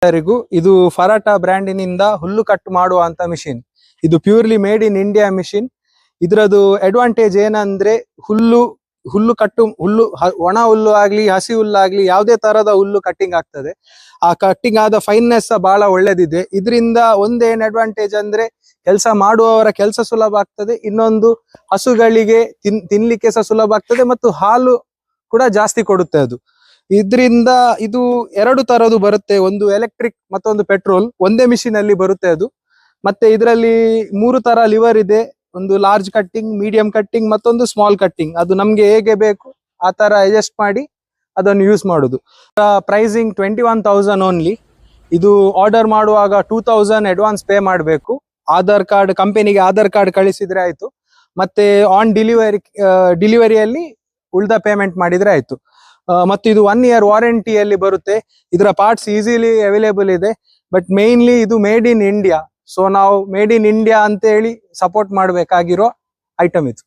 ಎಲ್ಲರಿಗೂ ಇದು ಫರಾಟಾ ಬ್ರ್ಯಾಂಡಿನಿಂದ ಹುಲ್ಲು ಕಟ್ ಮಾಡುವಂತ ಮಿಷಿನ್. ಇದು purely made in India machine. ಇದ್ರದ್ದು ಅಡ್ವಾಂಟೇಜ್ ಏನಂದ್ರೆ ಹುಲ್ಲು ಒಣ ಹುಲ್ಲು ಆಗ್ಲಿ ಹಸಿ ಹುಲ್ಲು ಆಗ್ಲಿ ಯಾವುದೇ ತರದ ಹುಲ್ಲು ಕಟ್ಟಿಂಗ್ ಆಗ್ತದೆ. ಆ ಕಟ್ಟಿಂಗ್ ಆದ ಫೈನ್ನೆಸ್ ಬಹಳ ಒಳ್ಳೇದಿದೆ. ಇದರಿಂದ ಒಂದೇನ್ ಅಡ್ವಾಂಟೇಜ್ ಅಂದ್ರೆ ಕೆಲಸ ಮಾಡುವವರ ಕೆಲಸ ಸುಲಭ ಆಗ್ತದೆ, ಇನ್ನೊಂದು ಹಸುಗಳಿಗೆ ತಿನ್ಲಿಕ್ಕೆ ಸಹ ಸುಲಭ ಆಗ್ತದೆ ಮತ್ತು ಹಾಲು ಕೂಡ ಜಾಸ್ತಿ ಕೊಡುತ್ತೆ. ಅದು ಇದರಿಂದ ಇದು 2 ತರದ್ದು ಬರುತ್ತೆ, ಒಂದು ಎಲೆಕ್ಟ್ರಿಕ್ ಮತ್ತೊಂದು ಪೆಟ್ರೋಲ್, ಒಂದೇ ಮಿಷಿನ್ ಅಲ್ಲಿ ಬರುತ್ತೆ ಅದು. ಮತ್ತೆ ಇದರಲ್ಲಿ 3 ತರ ಲಿವರ್ ಇದೆ, ಒಂದು ಲಾರ್ಜ್ ಕಟ್ಟಿಂಗ್, ಮೀಡಿಯಂ ಕಟ್ಟಿಂಗ್ ಮತ್ತೊಂದು ಸ್ಮಾಲ್ ಕಟ್ಟಿಂಗ್. ಅದು ನಮ್ಗೆ ಹೇಗೆ ಬೇಕು ಆ ತರ ಅಡ್ಜಸ್ಟ್ ಮಾಡಿ ಅದನ್ನು ಯೂಸ್ ಮಾಡುದು. Pricing 21,000 only. ಇದು ಆರ್ಡರ್ ಮಾಡುವಾಗ 2,000 ಅಡ್ವಾನ್ಸ್ ಪೇ ಮಾಡಬೇಕು. ಆಧಾರ್ ಕಾರ್ಡ್, ಕಂಪನಿಗೆ ಆಧಾರ್ ಕಾರ್ಡ್ ಕಳಿಸಿದ್ರೆ ಆಯ್ತು. ಮತ್ತೆ ಆನ್ ಡೆಲಿವರಿಯಲ್ಲಿ ಉಳಿದ ಪೇಮೆಂಟ್ ಮಾಡಿದ್ರೆ ಆಯ್ತು. ಮತ್ತು ಇದು 1 year ವಾರಂಟಿಯಲ್ಲಿ ಬರುತ್ತೆ. ಇದರ ಪಾರ್ಟ್ಸ್ ಈಸಿಲಿ ಅವೈಲೇಬಲ್ ಇದೆ. ಬಟ್ ಮೇನ್ಲಿ ಇದು ಮೇಡ್ ಇನ್ ಇಂಡಿಯಾ. ಸೊ ನಾವು ಮೇಡ್ ಇನ್ ಇಂಡಿಯಾ ಅಂತ ಹೇಳಿ ಸಪೋರ್ಟ್ ಮಾಡಬೇಕಾಗಿರೋ ಐಟಮ್ ಇದು.